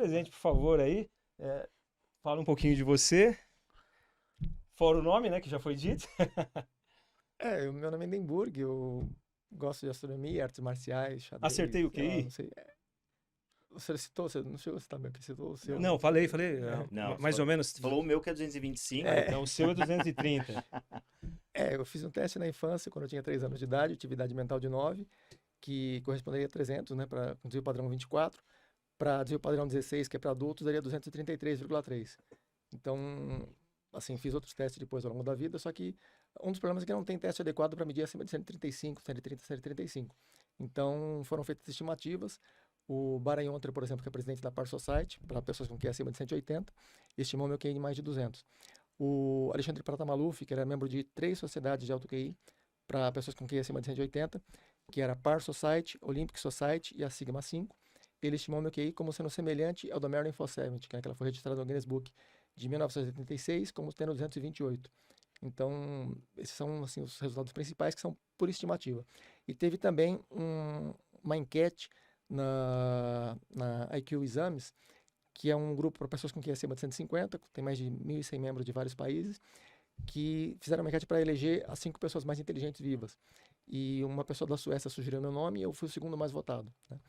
Presente, por favor, aí. Fala um pouquinho de você. Fora o nome, né, que já foi dito. O meu nome é Lindenburg, eu gosto de astronomia, artes marciais, xadrez, Acertei o sei lá, QI? não sei. Você citou, você não chegou a citar meu, que citou o seu. Não, falei. Não, Mais ou menos. falou o meu que é 225. Então o seu é 230. Eu fiz um teste na infância, quando eu tinha 3 anos de idade, atividade mental de 9, que corresponderia a 300, né, para desvio padrão 24. Para desvio padrão 16, que é para adultos, daria 233,3. Então, assim, fiz outros testes depois ao longo da vida, só que um dos problemas é que não tem teste adequado para medir acima de 135, 130, 135. Então, foram feitas estimativas. O Baran Yontre, por exemplo, que é presidente da Par Society, para pessoas com QI acima de 180, estimou meu QI em mais de 200. O Alexandre Prata Maluf, que era membro de 3 sociedades de alto QI, para pessoas com QI acima de 180, que era a Par Society, Olympic Society e a Sigma 5, ele estimou meu QI como sendo semelhante ao da Marilyn Fossett, que ela foi registrada no Guinness Book de 1986, como tendo 228. Então, esses são assim, os resultados principais, que são por estimativa. E teve também uma enquete na IQ Exames, que é um grupo para pessoas com QI acima de 150, tem mais de 1.100 membros de vários países, que fizeram uma enquete para eleger as 5 pessoas mais inteligentes vivas. E uma pessoa da Suécia sugeriu meu nome e eu fui o segundo mais votado, né?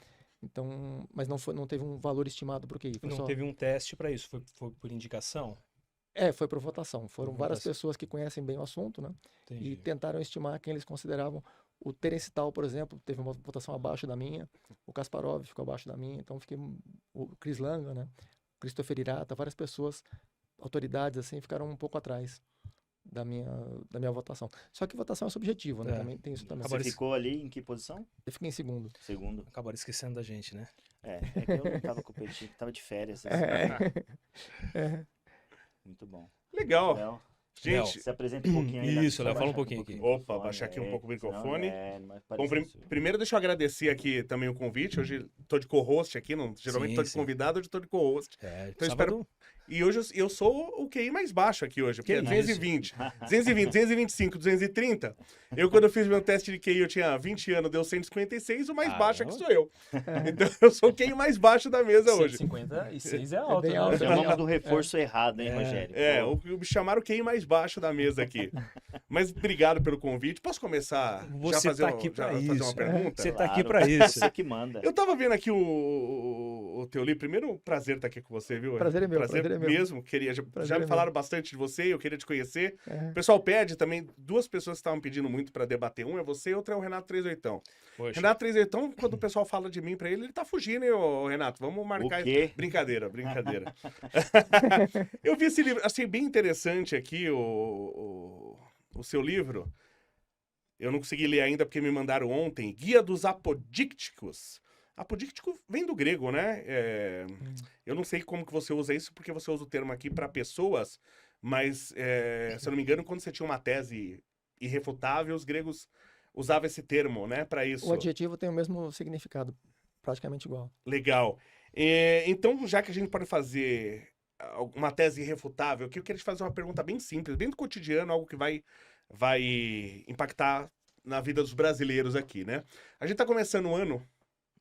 Então, mas não teve um valor estimado para o QI. Não teve um teste para isso, foi por indicação? Foi por votação. Foram várias pessoas que conhecem bem o assunto, né? Entendi. E tentaram estimar quem eles consideravam. O Terence Tao, por exemplo, teve uma votação abaixo da minha. O Kasparov ficou abaixo da minha. Então, o Chris Langa, né? O Christopher Hirata, várias pessoas, autoridades, assim, ficaram um pouco atrás da minha votação. Só que votação é subjetiva, né? Também tem isso também. Você ficou ali em que posição? Eu fiquei em segundo. Segundo. Acabaram esquecendo da gente, né? É que eu não tava competitivo, tava de férias. Assim. Muito bom. Legal. Léo, Gente, se apresenta um pouquinho aí. Isso, Léo, fala um pouquinho aqui. Opa, baixar aqui um pouco o microfone. Bom, Bom, primeiro deixa eu agradecer aqui também o convite. Hoje tô de co-host aqui, geralmente tô de convidado, hoje tô de co-host. Então espero... E hoje eu sou o QI mais baixo aqui hoje, porque é 220, 225, 230. Quando eu fiz meu teste de QI, eu tinha 20 anos, deu 156, o mais baixo aqui sou eu. Então eu sou o QI mais baixo da mesa hoje. 156 é alto, bem né? alto. Chamamos do reforço errado, hein, Rogério? Me chamaram o QI mais baixo da mesa aqui. Mas obrigado pelo convite. Posso começar Você fazer tá aqui pra fazer uma isso. pergunta? Você tá aqui pra isso. Você que manda. Eu tava vendo aqui o Teoli. Primeiro, prazer estar aqui com você, viu? Prazer é meu, prazer é meu. Mesmo. Já me falaram bastante de você, eu queria te conhecer. O pessoal pede também, 2 pessoas que estavam pedindo muito pra debater. Um é você e outro é o Renato 38. Poxa. Renato 38, quando o pessoal fala de mim pra ele tá fugindo, hein, ô, Renato? Vamos marcar O quê? Brincadeira. Eu vi esse livro, assim, bem interessante aqui, o seu livro. Eu não consegui ler ainda porque me mandaram ontem. Guia dos Apodícticos. Apodíctico vem do grego, né? Eu não sei como que você usa isso, porque você usa o termo aqui para pessoas, mas, se eu não me engano, quando você tinha uma tese irrefutável, os gregos usavam esse termo, né, para isso. O adjetivo tem o mesmo significado, praticamente igual. Legal. Então, já que a gente pode fazer uma tese irrefutável, aqui eu queria te fazer uma pergunta bem simples, bem do cotidiano, algo que vai impactar na vida dos brasileiros aqui, né? A gente tá começando o ano,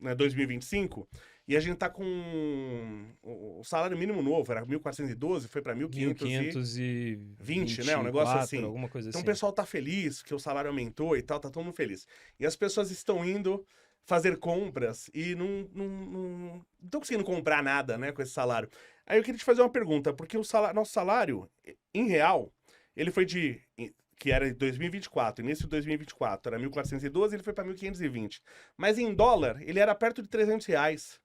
né, 2025, e a gente tá com o salário mínimo novo, era 1.412, foi para 1.520, né? Um negócio assim. Alguma coisa então assim. o pessoal tá feliz, que o salário aumentou e tal, tá todo mundo feliz. E as pessoas estão indo fazer compras e não estão conseguindo comprar nada, né, com esse salário. Aí eu queria te fazer uma pergunta, porque nosso salário, em real, ele foi que era em 2024, início de 2024, era 1.412, ele foi para 1.520. Mas em dólar, ele era perto de R$300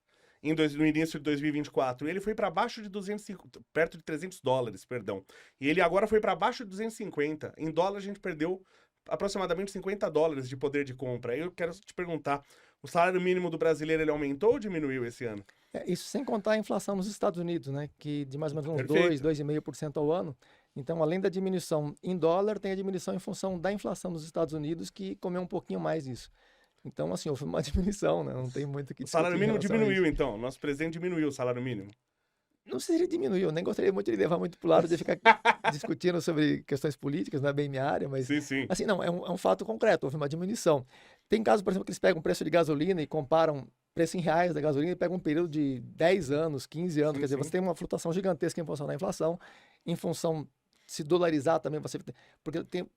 no início de 2024. E ele foi para baixo de perto de $300, perdão. E ele agora foi para baixo de 250. Em dólar, a gente perdeu aproximadamente $50 de poder de compra. Aí eu quero te perguntar, o salário mínimo do brasileiro, ele aumentou ou diminuiu esse ano? Isso sem contar a inflação nos Estados Unidos, né? Que de mais ou menos uns Perfeito. 2,5% ao ano. Então, além da diminuição em dólar, tem a diminuição em função da inflação nos Estados Unidos, que comeu um pouquinho mais isso. Então, assim, houve uma diminuição, né? Não tem muito o que O salário mínimo discutir em relação a diminuiu, isso. então. Nosso presidente diminuiu o salário mínimo. Não sei se ele diminuiu, nem gostaria muito de levar muito para o lado de ficar discutindo sobre questões políticas, não é bem minha área, mas, Sim. assim, não, é um fato concreto, houve uma diminuição. Tem casos, por exemplo, que eles pegam o preço de gasolina e comparam preço em reais da gasolina e pega um período de 10 anos, 15 anos, Sim, quer dizer, sim. você tem uma flutuação gigantesca em função da inflação, em função se dolarizar também, porque tem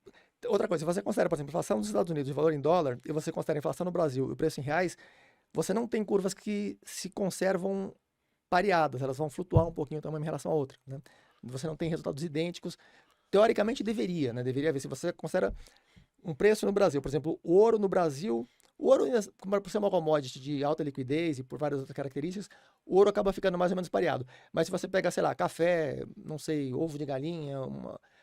outra coisa, se você considera, por exemplo, a inflação dos Estados Unidos de valor em dólar, e você considera a inflação no Brasil e o preço em reais, você não tem curvas que se conservam pareadas, elas vão flutuar um pouquinho também em relação a outra, né? Você não tem resultados idênticos. Teoricamente deveria, né? Deveria haver. Se você considera um preço no Brasil, por exemplo, o ouro no Brasil, o ouro, por ser uma commodity de alta liquidez e por várias outras características, o ouro acaba ficando mais ou menos pareado. Mas se você pega, sei lá, café, não sei, ovo de galinha,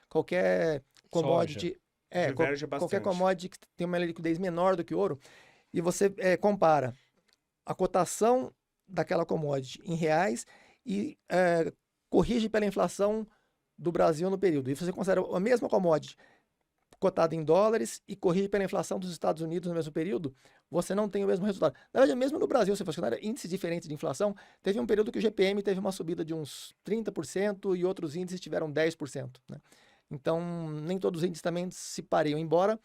qualquer commodity, Diverge qualquer bastante. commodity que tem uma liquidez menor do que o ouro, e você compara a cotação daquela commodity em reais e corrige pela inflação do Brasil no período. E você considera a mesma commodity cotada em dólares e corrige pela inflação dos Estados Unidos no mesmo período, você não tem o mesmo resultado. Na verdade, mesmo no Brasil, se você considera índices diferentes de inflação, teve um período que o GPM teve uma subida de uns 30% e outros índices tiveram 10%, né? Então, nem todos os índices também se pareiam, embora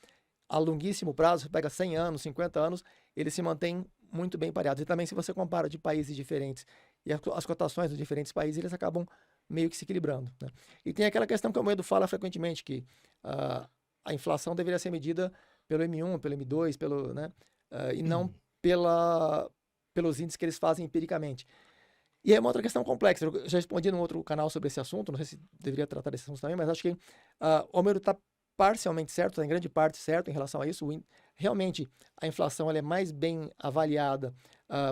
a longuíssimo prazo, você pega 100 anos, 50 anos, eles se mantêm muito bem pareados. E também, se você compara de países diferentes e as cotações dos diferentes países, eles acabam meio que se equilibrando, né? E tem aquela questão que o Moedo fala frequentemente, que a inflação deveria ser medida pelo M1, pelo M2, né, e não pelos índices que eles fazem empiricamente. E é uma outra questão complexa. Eu já respondi num outro canal sobre esse assunto, não sei se deveria tratar desse assunto também, mas acho que o Homero está parcialmente certo, está em grande parte certo em relação a isso. Realmente, a inflação ela é mais bem avaliada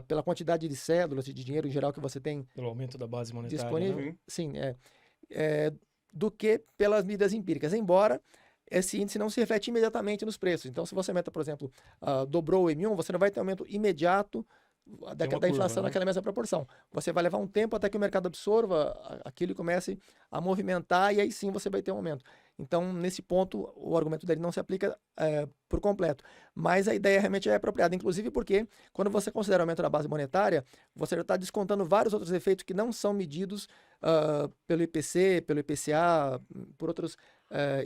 pela quantidade de cédulas e de dinheiro em geral que você tem Pelo aumento da base monetária, disponível, né? sim, do que pelas medidas empíricas, embora esse índice não se reflete imediatamente nos preços. Então, se você meta, por exemplo, dobrou o M1, você não vai ter aumento imediato da curva, inflação né? naquela mesma proporção. Você vai levar um tempo até que o mercado absorva aquilo e comece a movimentar, e aí sim você vai ter um aumento. Então, nesse ponto, o argumento dele não se aplica por completo. Mas a ideia realmente é apropriada, inclusive porque, quando você considera o aumento da base monetária, você já está descontando vários outros efeitos que não são medidos pelo IPC, pelo IPCA, por outros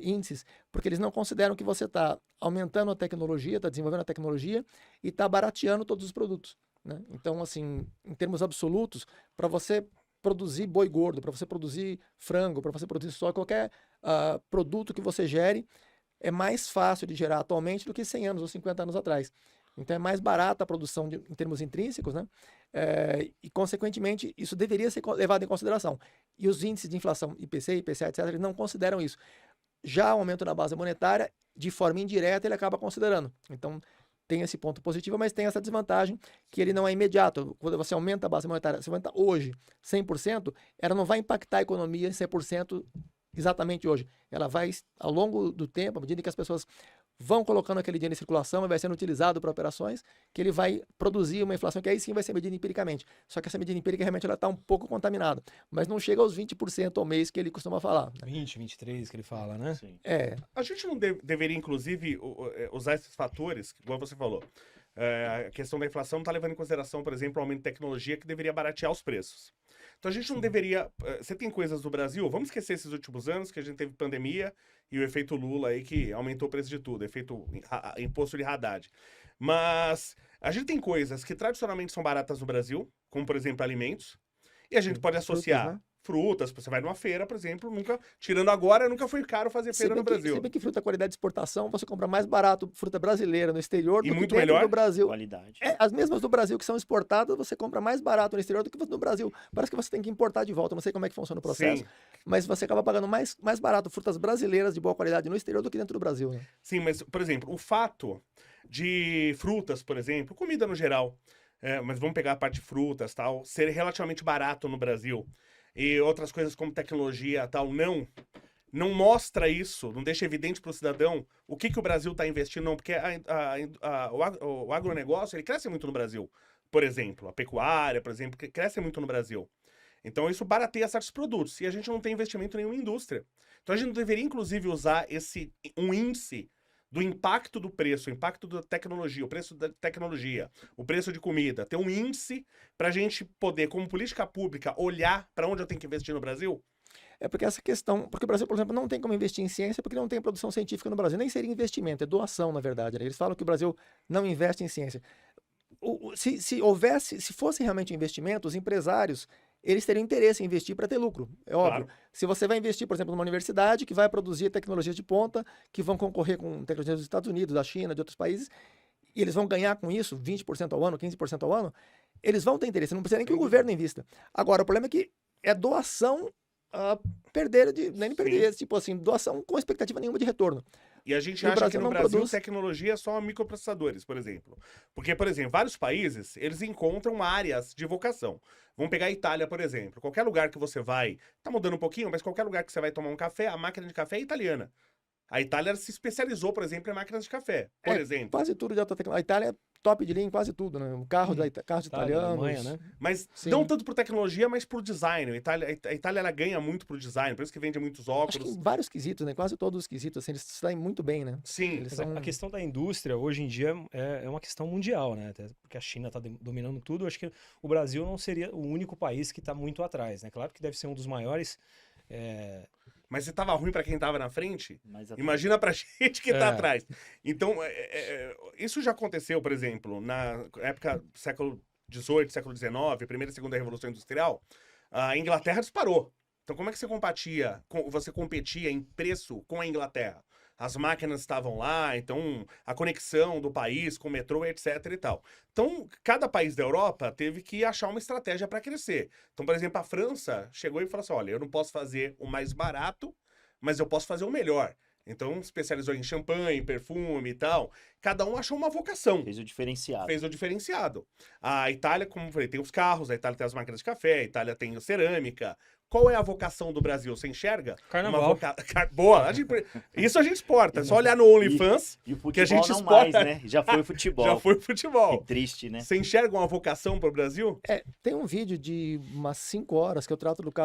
índices, porque eles não consideram que você está aumentando a tecnologia, está desenvolvendo a tecnologia e está barateando todos os produtos, né? Então, assim, em termos absolutos, para você produzir boi gordo, para você produzir frango, para você produzir soja, qualquer produto que você gere, é mais fácil de gerar atualmente do que 100 anos ou 50 anos atrás. Então, é mais barata a produção em termos intrínsecos, né? E, consequentemente, isso deveria ser levado em consideração. E os índices de inflação, IPC, IPCA, etc., eles não consideram isso. Já o aumento da base monetária, de forma indireta, ele acaba considerando. Então, tem esse ponto positivo, mas tem essa desvantagem que ele não é imediato. Quando você aumenta a base monetária, você aumenta hoje 100%, ela não vai impactar a economia em 100% exatamente hoje. Ela vai, ao longo do tempo, à medida que as pessoas vão colocando aquele dinheiro em circulação e vai sendo utilizado para operações, que ele vai produzir uma inflação que aí sim vai ser medida empiricamente. Só que essa medida empírica realmente ela está um pouco contaminada, mas não chega aos 20% ao mês que ele costuma falar, né? 20, 23 que ele fala, né? Sim. A gente não deveria, inclusive, usar esses fatores, igual você falou. A questão da inflação não está levando em consideração, por exemplo, o aumento de tecnologia que deveria baratear os preços. Então a gente não deveria. Você tem coisas do Brasil, vamos esquecer esses últimos anos que a gente teve pandemia e o efeito Lula aí que aumentou o preço de tudo, efeito imposto de Haddad. Mas a gente tem coisas que tradicionalmente são baratas no Brasil, como por exemplo alimentos, e a gente pode associar. Frutas, né? Frutas, você vai numa feira, por exemplo, tirando agora, nunca foi caro fazer feira no Brasil. Se bem que fruta qualidade de exportação, você compra mais barato fruta brasileira no exterior E do que muito dentro melhor? do Brasil. Qualidade. As mesmas do Brasil que são exportadas, você compra mais barato no exterior do que no Brasil. Parece que você tem que importar de volta, não sei como é que funciona o processo, Sim. mas você acaba pagando mais barato frutas brasileiras de boa qualidade no exterior do que dentro do Brasil, né? Sim, mas, por exemplo, o fato de frutas, por exemplo, comida no geral, mas vamos pegar a parte de frutas, tal, ser relativamente barato no Brasil e outras coisas como tecnologia, tal, não mostra isso, não deixa evidente para o cidadão o que o Brasil está investindo, não, porque o agronegócio, ele cresce muito no Brasil, por exemplo, a pecuária, por exemplo, cresce muito no Brasil. Então isso barateia certos produtos e a gente não tem investimento em nenhuma indústria. Então a gente deveria, inclusive, usar um índice do impacto do preço, o impacto da tecnologia, o preço da tecnologia, o preço de comida, ter um índice para a gente poder, como política pública, olhar para onde eu tenho que investir no Brasil. Porque essa questão, porque o Brasil, por exemplo, não tem como investir em ciência porque não tem produção científica no Brasil, nem seria investimento, é doação, na verdade, né? Eles falam que o Brasil não investe em ciência. se fosse realmente um investimento, os empresários, eles teriam interesse em investir para ter lucro. É óbvio. Claro. Se você vai investir, por exemplo, numa universidade que vai produzir tecnologias de ponta, que vão concorrer com tecnologias dos Estados Unidos, da China, de outros países, e eles vão ganhar com isso 20% ao ano, 15% ao ano, eles vão ter interesse. Não precisa nem que o governo invista. Agora, o problema é que é doação nem perder, tipo assim, doação com expectativa nenhuma de retorno. E a gente E o acha que Brasil no não Brasil produz. tecnologia é só microprocessadores, por exemplo. Porque, por exemplo, vários países, eles encontram áreas de vocação. Vamos pegar a Itália, por exemplo. Qualquer lugar que você vai, tá mudando um pouquinho, mas qualquer lugar que você vai tomar um café, a máquina de café é italiana. A Itália se especializou, por exemplo, em máquinas de café, por exemplo. Quase tudo de alta tecnologia. A Itália é top de linha em quase tudo, né? Carros Itália, italianos. Alemanha, né? Mas Sim. não tanto por tecnologia, mas por design. A Itália ela ganha muito por design, por isso que vende muitos Acho que óculos. em vários quesitos, né? Quase todos os quesitos, assim, eles saem muito bem, né? Sim. Eles Mas são... a questão da indústria, hoje em dia, é uma questão mundial, né? Até porque a China está dominando tudo. Eu acho que o Brasil não seria o único país que está muito atrás, né? Claro que deve ser um dos maiores. Mas se tava ruim pra quem tava na frente, Mas imagina pra gente que tá É. atrás. Então, isso já aconteceu, por exemplo, na época do século XVIII, século XIX, primeira e segunda Revolução Industrial, a Inglaterra disparou. Então, como é que você competia em preço com a Inglaterra? As máquinas estavam lá, então a conexão do país com o metrô, etc e tal. Então, cada país da Europa teve que achar uma estratégia para crescer. Então, por exemplo, a França chegou e falou assim, olha, eu não posso fazer o mais barato, mas eu posso fazer o melhor. Então, especializou em champanhe, perfume e tal. Cada um achou uma vocação. fez o diferenciado. Fez o diferenciado. A Itália, como eu falei, tem os carros, a Itália tem as máquinas de café, a Itália tem a cerâmica. Qual é a vocação do Brasil? Você enxerga? Carnaval. Boa! Isso a gente exporta. É só olhar no OnlyFans, E o futebol que a gente não exporta. mais, né? Já foi o futebol. já foi futebol. Que triste, né? Você enxerga uma vocação para o Brasil? Tem um vídeo de umas 5 horas que eu trato do caso